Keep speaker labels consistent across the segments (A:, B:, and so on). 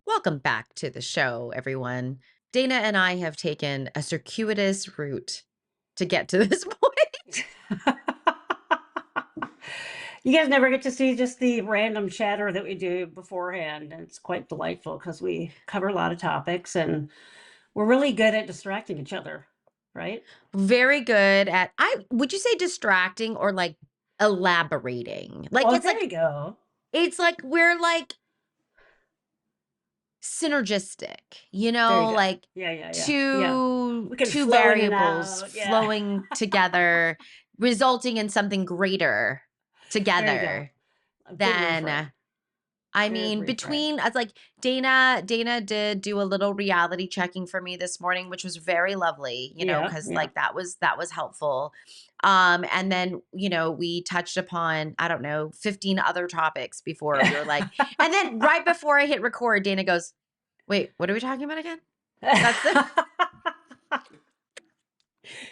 A: Welcome back to the show, everyone. Dana and I have taken a circuitous route to get to this point.
B: You guys never get to see just the random chatter that we do beforehand. And it's quite delightful because we cover a lot of topics and we're really good at distracting each other, right?
A: Very good at would you say distracting or like elaborating? Like
B: Oh, there you go.
A: it's like we're like synergistic,
B: There you go.
A: like
B: Yeah. We can
A: two
B: flow in and
A: variables
B: out. Yeah.
A: flowing together, resulting in something greater
B: There you go.
A: together
B: A good reframe.
A: than I
B: Good
A: mean,
B: reframe.
A: between us, like Dana did do a little reality checking for me this morning, which was very lovely,
B: Yeah.
A: because
B: Yeah.
A: like that was helpful. And then, we touched upon, I don't know, 15 other topics before we were like, and then right before I hit record, Dana goes, "Wait, what are we talking about again?" That's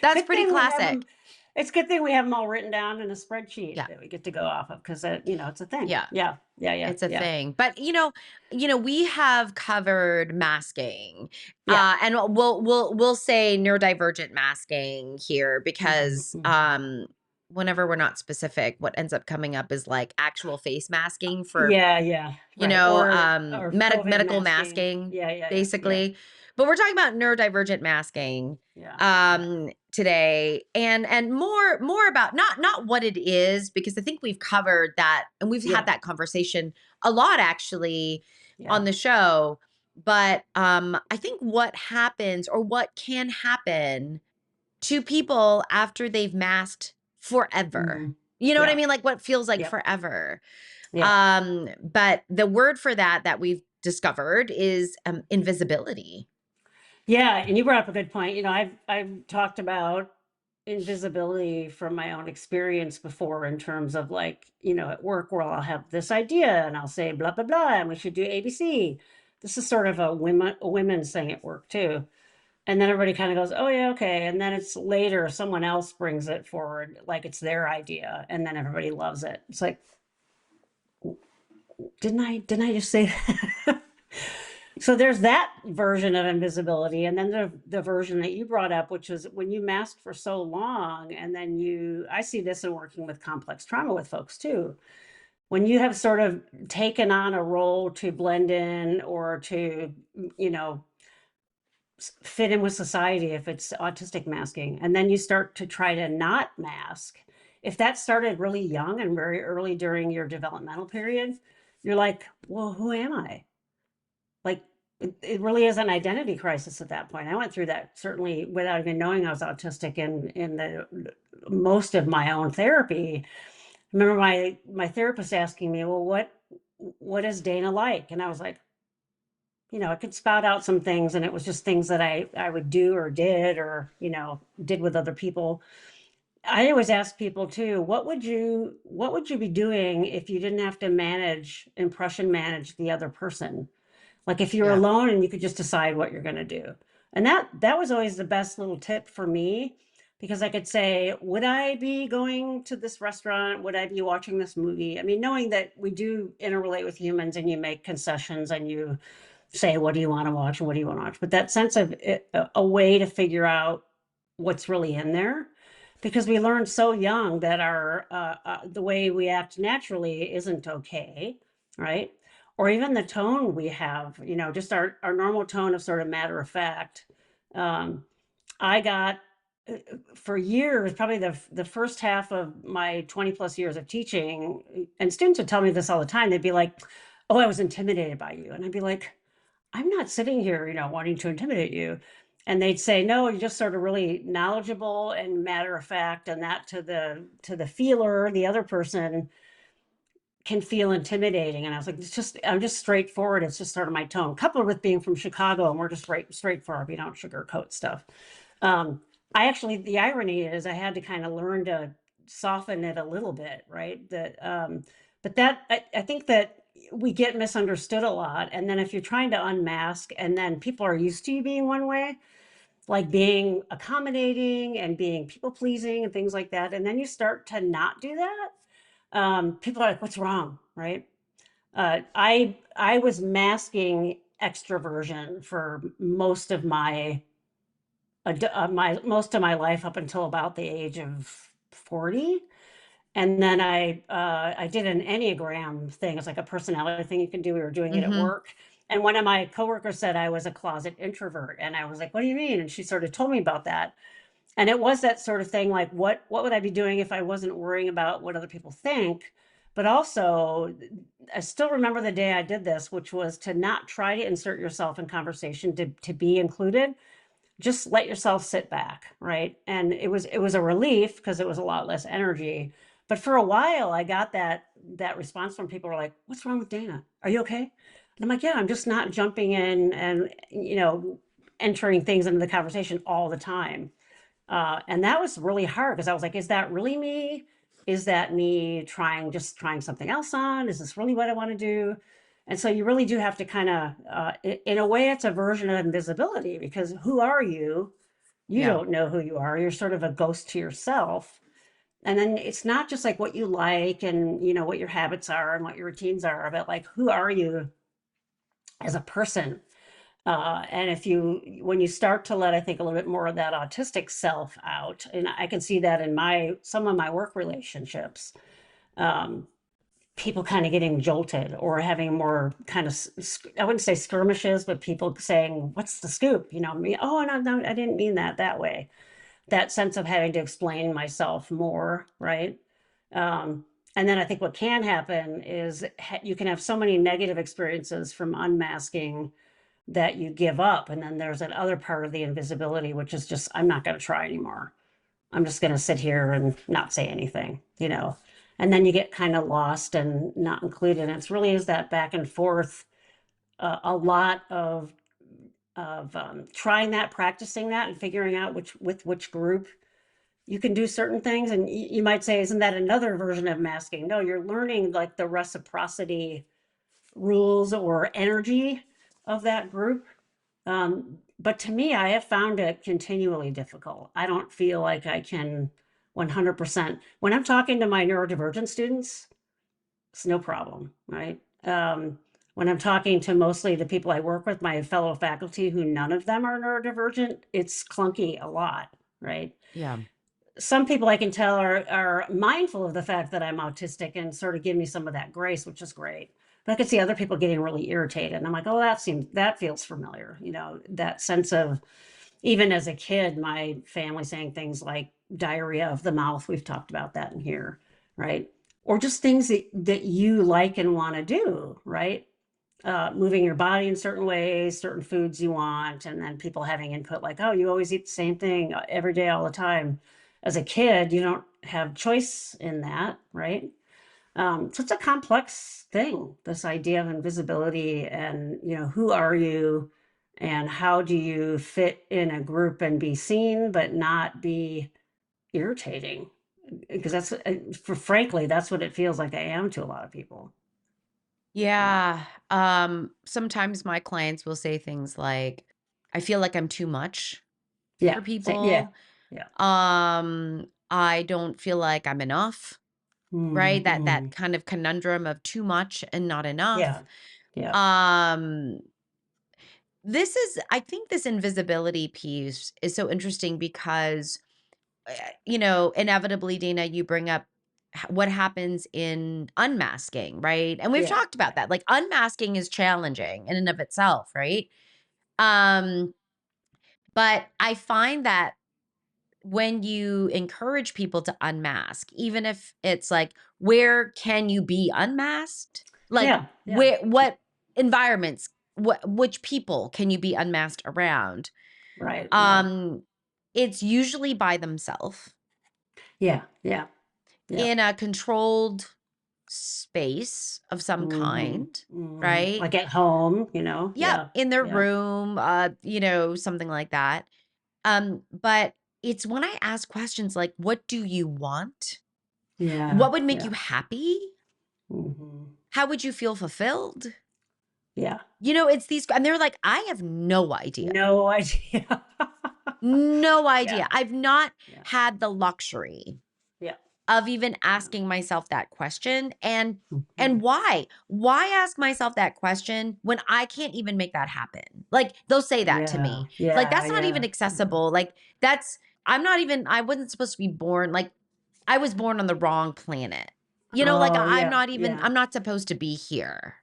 A: that's
B: Good
A: pretty
B: thing we have them.
A: classic.
B: It's a good thing we have them all written down in a spreadsheet
A: Yeah.
B: that we get to go off of because it's a thing.
A: Yeah.
B: Yeah.
A: It's a
B: Yeah.
A: thing. But we have covered masking.
B: Yeah.
A: And we'll say neurodivergent masking here because
B: Mhm.
A: whenever we're not specific, what ends up coming up is like actual face masking for,
B: Yeah, right. Or COVID
A: medical
B: masking.
A: masking,
B: Yeah,
A: basically. But we're talking about neurodivergent masking
B: yeah,
A: today, and more about not what it is, because I think we've covered that and we've had
B: yeah,
A: that conversation a lot actually
B: yeah.
A: on the show. But I think what happens or what can happen to people after they've masked forever.
B: Hmm.
A: You know what I
B: Yeah,
A: mean? Like what feels like
B: yep,
A: forever.
B: yeah,
A: But the word for that we've discovered is invisibility.
B: yeah. And you brought up a good point. I've talked about invisibility from my own experience before in terms of like, at work where I'll have this idea and I'll say blah blah blah and we should do ABC. This is sort of a women's thing at work too. And then everybody kind of goes, oh, yeah, okay. And then it's later, someone else brings it forward like it's their idea. And then everybody loves it. It's like, didn't I just say that? So there's that version of invisibility. And then the version that you brought up, which is when you mask for so long, and then I see this in working with complex trauma with folks too. When you have sort of taken on a role to blend in or to, you know, fit in with society if it's autistic masking, and then you start to try to not mask. If that started really young and very early during your developmental period, you're like, well, who am I? Like, it really is an identity crisis at that point. I went through that certainly without even knowing I was autistic in the most of my own therapy. I remember my therapist asking me, well, what is Dana like? And I was like, I could spout out some things, and it was just things that I would do or did or, did with other people. I always ask people too, what would you be doing if you didn't have to impression manage the other person? Like if you're
A: Yeah.
B: alone and you could just decide what you're going to do. And that was always the best little tip for me, because I could say, would I be going to this restaurant? Would I be watching this movie? I mean, knowing that we do interrelate with humans and you make concessions and you say, what do you want to watch and what do you want to watch? But that sense of a way to figure out what's really in there, because we learn so young that the way we act naturally isn't okay, right? Or even the tone we have, just our normal tone of sort of matter of fact. Um, I got for years, probably the first half of my 20 plus years of teaching, and students would tell me this all the time. They'd be like, "Oh, I was intimidated by you," and I'd be like, I'm not sitting here, wanting to intimidate you. And they'd say, no, you're just sort of really knowledgeable and matter of fact, and that to the feeler, the other person can feel intimidating. And I was like, I'm just straightforward. It's just sort of my tone, coupled with being from Chicago, and we're just straightforward. We don't sugarcoat stuff. The irony is I had to kind of learn to soften it a little bit, right? But I think that we get misunderstood a lot. And then if you're trying to unmask and then people are used to you being one way, like being accommodating and being people pleasing and things like that, and then you start to not do that, people are like, what's wrong, right? I was masking extroversion for most of my life up until about the age of 40. And then I did an Enneagram thing. It's like a personality thing you can do. We were doing it at
A: Mm-hmm.
B: work. And one of my coworkers said I was a closet introvert. And I was like, what do you mean? And she sort of told me about that. And it was that sort of thing, like what would I be doing if I wasn't worrying about what other people think? But also, I still remember the day I did this, which was to not try to insert yourself in conversation to be included. Just let yourself sit back, right? And it was a relief because it was a lot less energy. But for a while I got that response from people who were like, what's wrong with Dana? Are you okay? And I'm like, yeah, I'm just not jumping in and entering things into the conversation all the time. And that was really hard because I was like, is that really me? Is that me trying something else on? Is this really what I want to do? And so you really do have to kind of, in a way, it's a version of invisibility because who are you? You
A: Yeah.
B: don't know who you are. You're sort of a ghost to yourself. And then it's not just like what you like and, what your habits are and what your routines are, but like, who are you as a person? And when you start to let, I think, a little bit more of that autistic self out, and I can see that in some of my work relationships, um, people kind of getting jolted or having more kind of, I wouldn't say skirmishes, but people saying, what's the scoop? Me, oh, no, no, I didn't mean that way. That sense of having to explain myself more, right? Um, and then I think what can happen is you can have so many negative experiences from unmasking that you give up. And then there's that other part of the invisibility, which is just, I'm not going to try anymore. I'm just going to sit here and not say anything. And then you get kind of lost and not included. And it's really is that back and forth, a lot of trying that, practicing that, and figuring out which group you can do certain things. And you might say, isn't that another version of masking? No, you're learning like the reciprocity rules or energy of that group. But to me, I have found it continually difficult. I don't feel like I can 100%. When I'm talking to my neurodivergent students, it's no problem, right? When I'm talking to mostly the people I work with, my fellow faculty, who none of them are neurodivergent, it's clunky a lot, right?
A: Yeah.
B: Some people I can tell are mindful of the fact that I'm autistic and sort of give me some of that grace, which is great. But I could see other people getting really irritated. And I'm like, oh, that feels familiar. That sense of, even as a kid, my family saying things like diarrhea of the mouth. We've talked about that in here, right? Or just things that you like and want to do, right? Moving your body in certain ways, certain foods you want, and then people having input like, oh, you always eat the same thing every day, all the time. As a kid, you don't have choice in that, right? So it's a complex thing, this idea of invisibility and, who are you and how do you fit in a group and be seen, but not be irritating? Because frankly, that's what it feels like I am to a lot of people. Yeah.
A: Yeah. Sometimes my clients will say things like, I feel like I'm too much
B: Yeah.
A: for
B: Yeah.
A: people.
B: Yeah.
A: I don't feel like I'm enough, right? That
B: Mm-hmm.
A: kind of conundrum of too much and not enough.
B: Yeah. Yeah.
A: Um, I think this invisibility piece is so interesting because, inevitably, Dana, you bring up what happens in unmasking, right? And we've
B: Yeah.
A: talked about that. Like unmasking is challenging in and of itself, right? Um, but I find that when you encourage people to unmask, even if it's like, where can you be unmasked? Like,
B: Yeah. Yeah.
A: what environments, which people can you be unmasked around?
B: Right. Right.
A: Um, it's usually by themselves
B: Yeah. Yeah. Yeah.
A: in a controlled space of some
B: Mm-hmm.
A: kind,
B: Mm-hmm.
A: right?
B: Like at home,
A: Yep,
B: yeah.
A: in their
B: Yeah.
A: room, something like that. But it's when I ask questions like, what do you want?
B: Yeah.
A: What would make you
B: Yeah.
A: happy?
B: Mm-hmm.
A: how would you feel fulfilled?
B: Yeah.
A: It's these, and they're like, I have no idea.
B: No idea.
A: No
B: Yeah.
A: idea. I've not
B: Yeah.
A: had the luxury
B: Yeah.
A: of even
B: Yeah.
A: asking myself that question. And
B: Mhm.
A: why? Why ask myself that question when I can't even make that happen? Like, they'll say that to
B: Yeah.
A: me. Like,
B: Yeah.
A: that's not even
B: Yeah. Yeah.
A: accessible. Like, I wasn't supposed to be born. Like, I was born on the wrong planet. Like,
B: Oh, yeah.
A: I'm
B: Yeah.
A: not supposed to be here.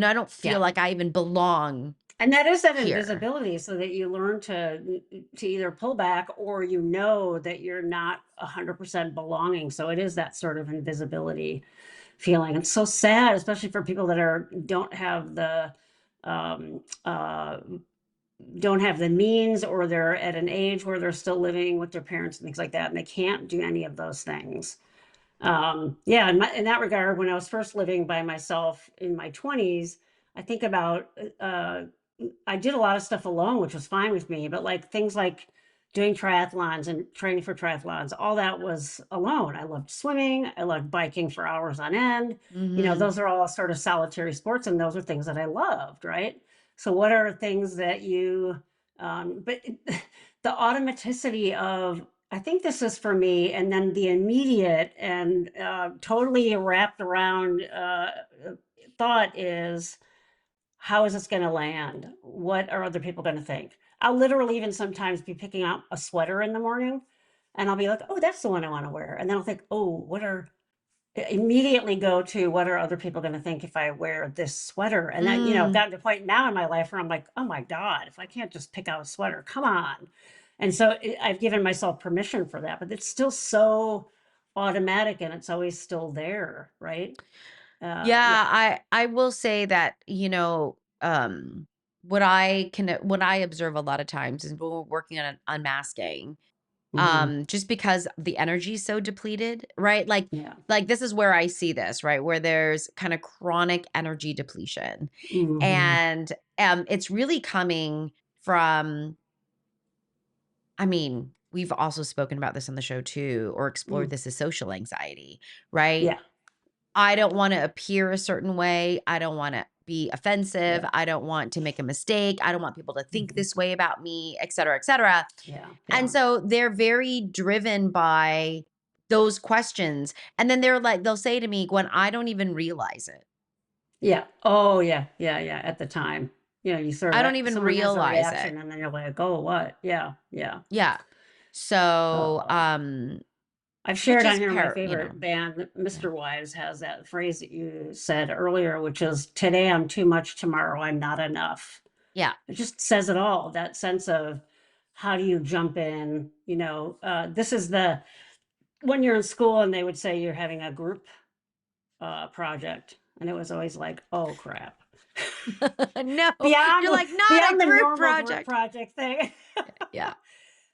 A: I don't feel
B: Yeah.
A: like I even belong
B: And that is that
A: here.
B: invisibility, so that you learn to either pull back, or that you're not 100% belonging. So it is that sort of invisibility feeling. It's so sad, especially for people that um, uh, don't have the means, or they're at an age where they're still living with their parents and things like that, and they can't do any of those things. Yeah, in that regard, when I was first living by myself in my 20s, I think about, I did a lot of stuff alone, which was fine with me, but like things like doing triathlons and training for triathlons, all that was alone. I loved swimming, I loved biking for hours on end.
A: Mhm.
B: Those are all sort of solitary sports, and those are things that I loved, right? So, what are things that but the automaticity of, I think this is for me, and then the immediate and totally wrapped around thought is, how is this going to land? What are other people going to think? I'll literally even sometimes be picking out a sweater in the morning, and I'll be like, oh, that's the one I want to wear. And then I'll think, oh, immediately go to, what are other people going to think if I wear this sweater? And then, I've
A: Mm.
B: gotten to a point now in my life where I'm like, oh my God, if I can't just pick out a sweater, come on. And so I've given myself permission for that, but it's still so automatic, and it's always still there, right? Yeah.
A: Yeah, I will say that, what I observe a lot of times is when we're working on unmasking,
B: Hmm.
A: just because the energy is so depleted, right?
B: Yeah.
A: Like this is where I see this, right? Where there's kind of chronic energy depletion.
B: Hmm.
A: And it's really coming from, I mean, we've also spoken about this on the show too, or explored
B: Mm.
A: this as social anxiety, right?
B: Yeah.
A: I don't wanna appear a certain way. I don't wanna be offensive.
B: Yeah.
A: I don't want to make a mistake. I don't want people to think
B: Hmm.
A: this way about me, et cetera, et cetera.
B: Yeah.
A: And
B: Yeah.
A: so they're very driven by those questions. And then they'll say to me, "Gwen, I don't even realize it.
B: Yeah. Oh, yeah. Yeah. Yeah. At the time, you sort
A: I
B: of,
A: don't even
B: someone has a
A: realize it."
B: reaction, and then you're like, oh, what? Yeah. Yeah.
A: Yeah. So,
B: Uh, I've
A: which
B: shared on
A: is
B: here my favorite band,
A: yeah.
B: Mr. Wives, has that phrase that you said earlier, which is, today I'm too much, tomorrow I'm not enough.
A: Yeah.
B: It just says it all. That sense of, how do you jump in? This is when you're in school and they would say you're having a group project. And it was always like, oh crap.
A: No, you're
B: beyond
A: like, "Not a
B: beyond the
A: group
B: normal group
A: project."
B: project thing.
A: Yeah.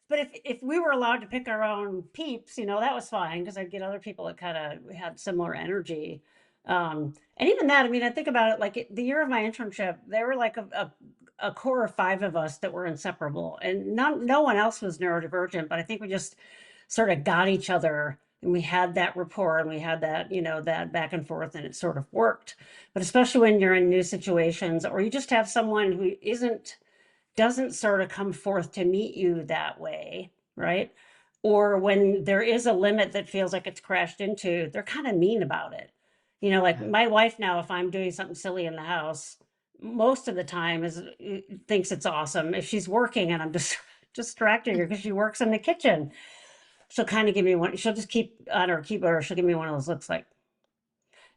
B: But if we were allowed to pick our own peeps, that was fine, because I'd get other people that kind of had similar energy. And even that, I mean, I think about it, like the year of my internship, there were like a core of 5 of us that were inseparable, and no one else was neurodivergent, but I think we just sort of got each other, and we had that rapport, and we had that, that back and forth, and it sort of worked. But especially when you're in new situations, or you just have someone who doesn't sort of come forth to meet you that way, right? Or when there is a limit that feels like it's crashed into, they're kind of mean about it. Like
A: Yeah.
B: my wife now, if I'm doing something silly in the house, most of the time thinks it's awesome. If she's working and I'm just distracting her because she works in the kitchen, she'll kind of give me one. She'll just keep on her keyboard, or she'll give me one of those looks like.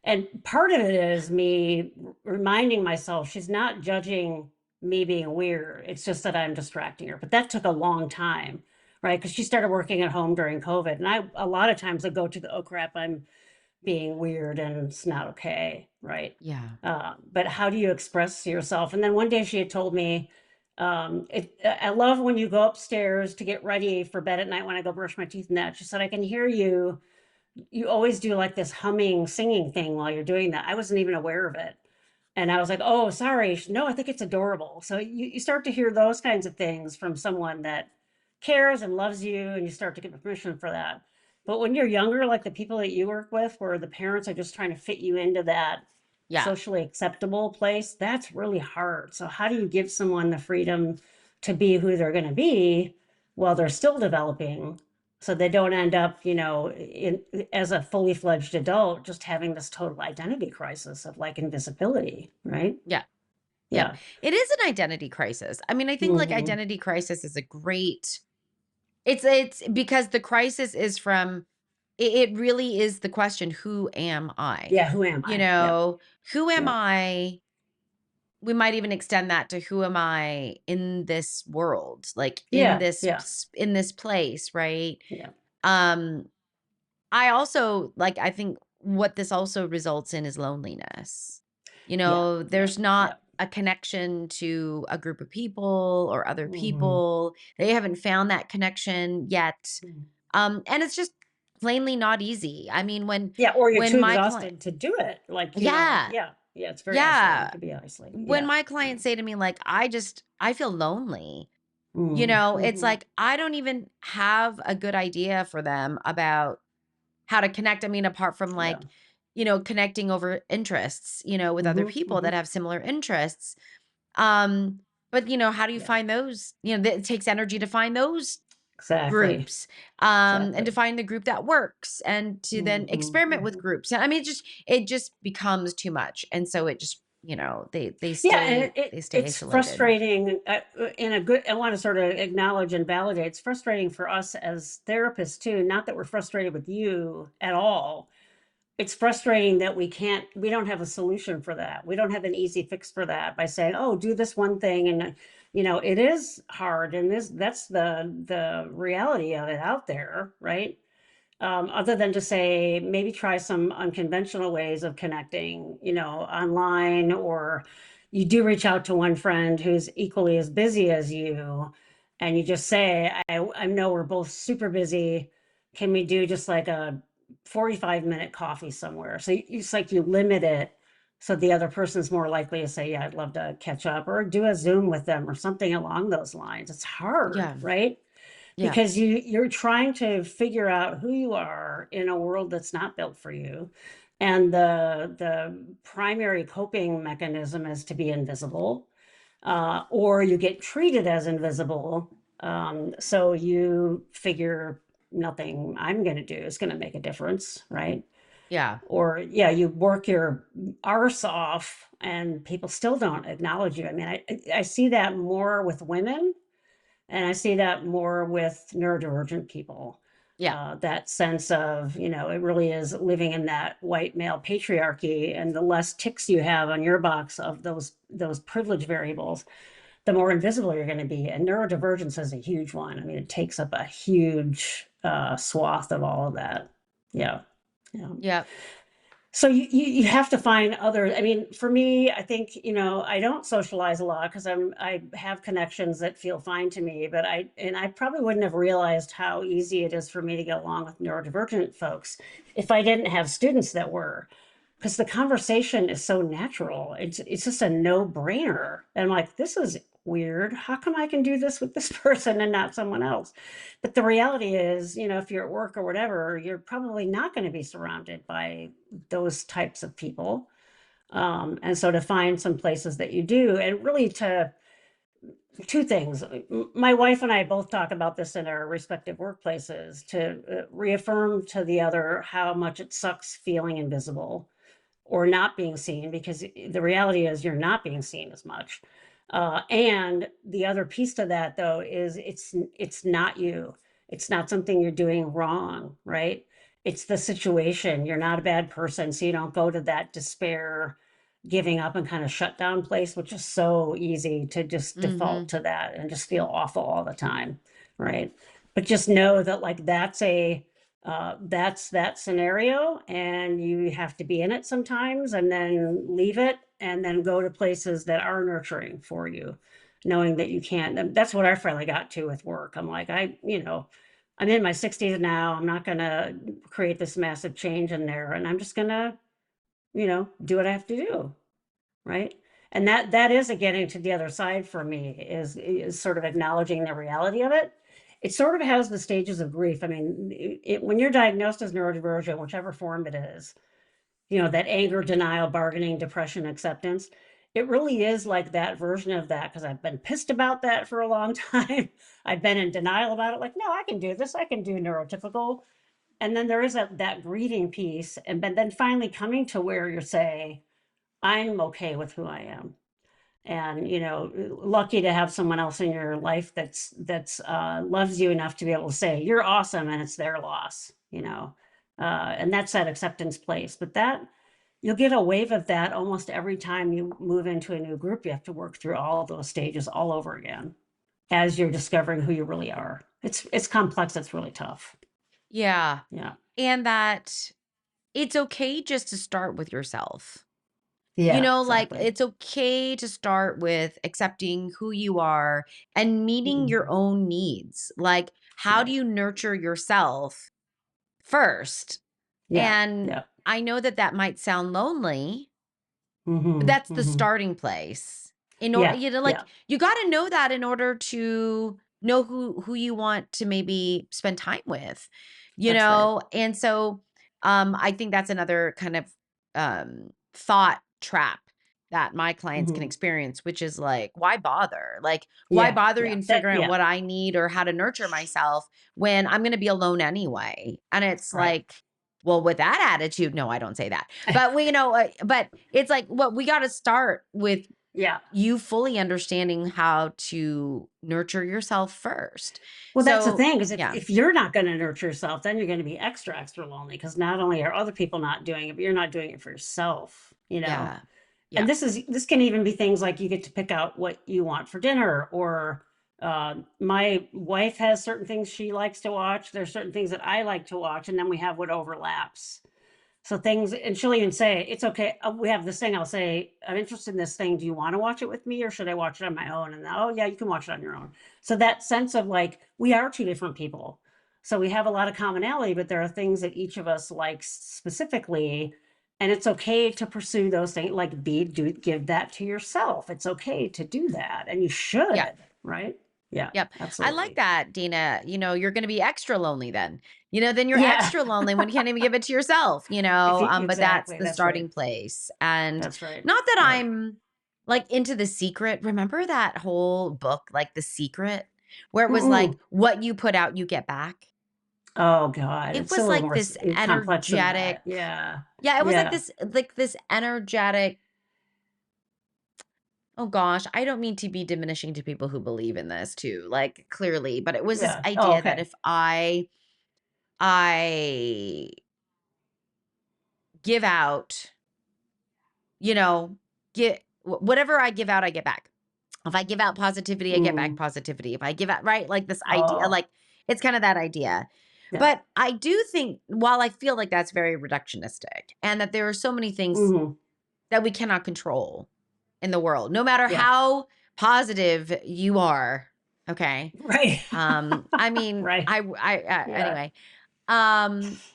B: And part of it is me reminding myself she's not judging me being weird. It's just that I'm distracting her. But that took a long time, right? Because she started working at home during COVID. And a lot of times I go to the, oh crap, I'm being weird and it's not okay, right?
A: Yeah.
B: But how do you express yourself? And then one day she had told me, I love when you go upstairs to get ready for bed at night when I go brush my teeth and that. She said, I can hear you always do like this humming, singing thing while you're doing that. I wasn't even aware of it. And I was like, oh, sorry. No, I think it's adorable. So you start to hear those kinds of things from someone that cares and loves you, and you start to get permission for that. But when you're younger, like the people that you work with, where the parents are just trying to fit you into that
A: Yeah.
B: socially acceptable place, that's really hard. So how do you give someone the freedom to be who they're going to be while they're still developing, so they don't end up, as a fully fledged adult, just having this total identity crisis of like invisibility, right?
A: Yeah. Yeah.
B: Yeah.
A: It is an identity crisis. I mean, I think like
B: Hmm.
A: identity crisis is a great it's because the crisis is from it really is the question, who am I?
B: Yeah. Who am
A: You
B: I? Yep.
A: know, who am
B: Yep.
A: I? We might even extend that to who am I in this world? Like
B: Yeah. Yeah.
A: in this place, right?
B: Yeah.
A: Um I also like I think what this also results in is loneliness. You
B: Yeah.
A: know,
B: Yeah.
A: there's not
B: Yeah.
A: a connection to a group of people or other
B: Hmm.
A: people. They haven't found that connection yet. And it's just plainly not easy. I mean,
B: Yeah, or you're
A: when
B: too
A: my client
B: exhausted to do it. Like,
A: yeah,
B: yeah, yeah, it's very isolating. It
A: yeah.
B: could be isolating.
A: When
B: Yeah,
A: my
B: yeah.
A: clients say to me like I feel lonely. You
B: Mm,
A: know, it's
B: hmm.
A: like I don't even have a good idea for them about how to connect. I mean, apart from
B: Yeah.
A: like, connecting over interests, with other
B: Hmm.
A: people
B: Hmm.
A: that have similar interests. Um, but how do you
B: Yeah,
A: find those? It takes energy to find those
B: exactly.
A: groups, and to
B: Exactly.
A: find the group that works and to
B: Hmm.
A: then experiment with
B: Hmm.
A: groups. I mean, it just becomes too much. And so it just, they
B: Yeah, and
A: stay they stay
B: it's
A: isolated.
B: frustrating in a good, I want to sort of acknowledge and validate, it's frustrating for us as therapists too, not that we're frustrated with you at all. It's frustrating that we don't have a solution for that. We don't have an easy fix for that by saying, oh, do this one thing. And it is hard, and that's the reality of it out there, right? Other than to say maybe try some unconventional ways of connecting, online, or you do reach out to one friend who's equally as busy as you, and you just say, I know we're both super busy. Can we do just like a 45-minute coffee somewhere? So it's like you limit it so the other person's more likely to say, yeah, I'd love to catch up, or do a Zoom with them or something along those lines. It's hard,
A: Yeah.
B: right?
A: Yeah.
B: Because you're trying to figure out who you are in a world that's not built for you, and the primary coping mechanism is to be invisible, or you get treated as invisible, so you figure nothing I'm going to do is going to make a difference, right?
A: Yeah.
B: Or yeah, you work your arse off and people still don't acknowledge you. I mean, I see that more with women, and I see that more with neurodivergent people.
A: Yeah.
B: That sense of, it really is living in that white male patriarchy, and the less ticks you have on your box of those privilege variables, the more invisible you're going to be. And neurodivergence is a huge one. I mean, it takes up a huge swath of all of that. Yeah. Yeah.
A: Yeah.
B: So you have to find other. I mean, for me, I think, I don't socialize a lot because I have connections that feel fine to me, but I probably wouldn't have realized how easy it is for me to get along with neurodivergent folks if I didn't have students that were, because the conversation is so natural. It's just a no-brainer. And I'm like, this is weird. How come I can do this with this person and not someone else? But the reality is, if you're at work or whatever, you're probably not going to be surrounded by those types of people. And so to find some places that you do, and really to two things. My wife and I both talk about this in our respective workplaces, to reaffirm to the other how much it sucks feeling invisible or not being seen, because the reality is you're not being seen as much. And the other piece to that, though, is it's not you. It's not something you're doing wrong, right? It's the situation. You're not a bad person, so you don't go to that despair, giving up and kind of shut down place, which is so easy to just default
A: Mhm.
B: to that and just feel awful all the time, right? But just know that like that's that scenario, and you have to be in it sometimes and then leave it and then go to places that are nurturing for you, knowing that you can't. That's what I finally got to with work. I'm like, I'm in my 60s now. I'm not going to create this massive change in there, and I'm just going to, do what I have to do, right? And that is a getting to the other side for me, is sort of acknowledging the reality of it. It sort of has the stages of grief. I mean, when you're diagnosed as neurodivergent, whichever form it is, that anger, denial, bargaining, depression, acceptance. It really is like that version of that because I've been pissed about that for a long time. I've been in denial about it. Like, no, I can do this. I can do neurotypical. And then there is that grieving piece. And but then finally coming to where you say, I'm okay with who I am. And lucky to have someone else in your life that's loves you enough to be able to say you're awesome and it's their loss. And that's that acceptance place. But that you'll get a wave of that almost every time you move into a new group. You have to work through all those stages all over again as you're discovering who you really are. It's complex. It's really tough.
A: Yeah.
B: Yeah.
A: And that it's okay just to start with yourself.
B: Yeah,
A: Like
B: exactly.
A: it's okay to start with accepting who you are and meeting your
B: Mhm.
A: own needs. Like, how do
B: Right.
A: you nurture yourself first?
B: Yeah.
A: And
B: Yeah.
A: I know that that might sound lonely, but
B: Hmm.
A: that's the
B: Hmm.
A: starting place. In order,
B: Yeah.
A: like
B: Yeah.
A: you got to know that in order to know who you want to maybe spend time with,
B: That's right.
A: And so I think that's another kind of thought trap that my clients can
B: Hmm.
A: experience, which is like, why bother? Like, why
B: Yeah.
A: bother
B: Yeah.
A: in
B: That.
A: figuring out
B: Yeah.
A: what I need or how to nurture myself when I'm going to be alone anyway? And it's
B: Right.
A: like, well, with that attitude, no, I don't say that. But but it's like, what we got to start with
B: Yeah.
A: you fully understanding how to nurture yourself first.
B: Well, that's the
A: So,
B: thing is
A: yeah,
B: if you're not going to nurture yourself, then you're going to be extra, extra lonely because not only are other people not doing it, but you're not doing it for yourself.
A: yeah,
B: And
A: yeah,
B: this can even be things like you get to pick out what you want for dinner, or my wife has certain things she likes to watch. There's certain things that I like to watch, and then we have what overlaps. So things, and she'll even say, it's okay. We have this thing. I'll say, I'm interested in this thing. Do you want to watch it with me or should I watch it on my own? And oh, yeah, you can watch it on your own. So that sense of like, we are two different people. So we have a lot of commonality, but there are things that each of us likes specifically. And it's okay to pursue those things, like give that to yourself. It's okay to do that. And you
A: yeah.
B: should, right? Yeah,
A: Yep. I like
B: absolutely.
A: that, Dana. You're going to be extra lonely then. Then you're
B: Yeah.
A: extra lonely when you can't even give it to yourself,
B: If you,
A: but that's
B: exactly.
A: the
B: That's right.
A: starting place. And
B: That's right.
A: not that
B: Right.
A: I'm like into The Secret. Remember that whole book, like The Secret, where it was like,
B: Mm-mm.
A: what you put out, you get back?
B: Oh God,
A: It
B: it's a
A: was
B: little
A: like
B: more
A: this
B: complex than
A: energetic,
B: that. Yeah.
A: yeah, it was
B: Yeah.
A: like this energetic. Oh gosh, I don't mean to be diminishing to people who believe in this too, like clearly, but it was this
B: Yeah. Oh,
A: idea that
B: okay.
A: if I give out, you know, get whatever I give out, I get back. If I give out positivity, I get back
B: Mm.
A: positivity. If I give out, right, like this idea,
B: Oh,
A: like it's kind of that idea.
B: yeah.
A: But I do think, while I feel like that's very reductionistic and that there are so many things
B: Hmm.
A: that we cannot control in the world, no matter
B: Yeah.
A: how positive you are. Okay.
B: Right.
A: I mean,
B: Right. Yeah.
A: anyway, I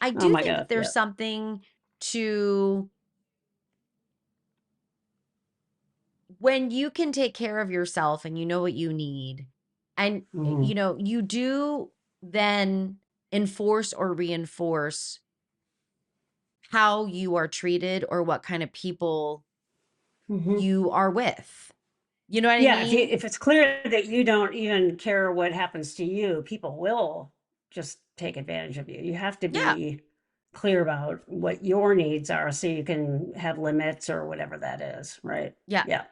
B: Oh
A: do
B: my
A: think that
B: God.
A: there's
B: Yeah.
A: something to when you can take care of yourself and you know what you need, and
B: Hmm.
A: you do then enforce or reinforce how you are treated or what kind of people
B: Hmm.
A: you are with. You know what I
B: Yeah.
A: mean?
B: If it's clear that you don't even care what happens to you, people will just take advantage of you. You have to
A: Yeah.
B: be clear about what your needs are so you can have limits or whatever that is. Right.
A: Yeah.
B: Yeah.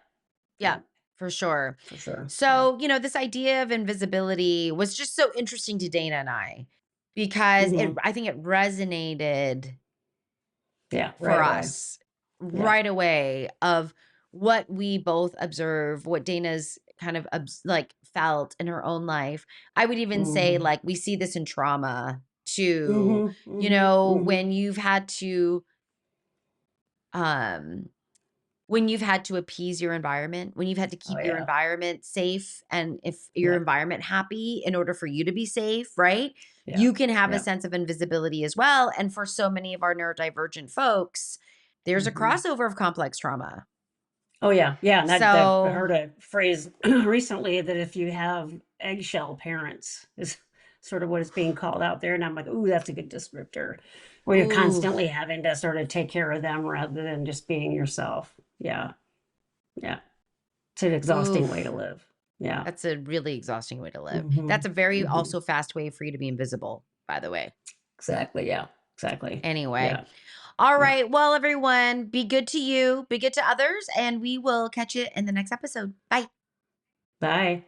A: Yeah,
B: Yeah.
A: for sure.
B: For sure. Yeah.
A: So, this idea of invisibility was just so interesting to Dana and I because
B: Hmm.
A: I think it resonated
B: Yeah. Right
A: for
B: away.
A: us
B: Yeah.
A: right away of what we both observe, what Dana's kind of like felt in her own life. I would even say
B: Mhm.
A: like we see this in trauma too,
B: Mhm. Mhm. Mhm.
A: when you've had to um when you've had to appease your environment, when you've had to
B: Oh,
A: keep your
B: yeah.
A: environment safe, and if your
B: Yeah.
A: environment happy in order for you to be safe, right?
B: Yeah.
A: You can have a
B: Yeah.
A: sense of invisibility as well. And for so many of our neurodivergent folks, there's a
B: Mhm.
A: crossover of complex trauma.
B: Oh, yeah. Yeah, and I
A: So,
B: heard a phrase recently that if you have eggshell parents is sort of what is being called out there, and I'm like, "Ooh, that's a good descriptor." where you're
A: Ooh,
B: constantly having to sort of take care of them rather than just being yourself. Yeah. Yeah. It's an exhausting way to
A: oof.
B: live. Yeah.
A: That's a really exhausting way to live.
B: Hmm.
A: That's a very
B: Hmm.
A: also fast way for you to be invisible, by the way.
B: Exactly. Yeah. Exactly.
A: Anyway.
B: Yeah.
A: All
B: Yeah.
A: right. Well, everyone, be good to you, be good to others, and we will catch you in the next episode. Bye.
B: Bye.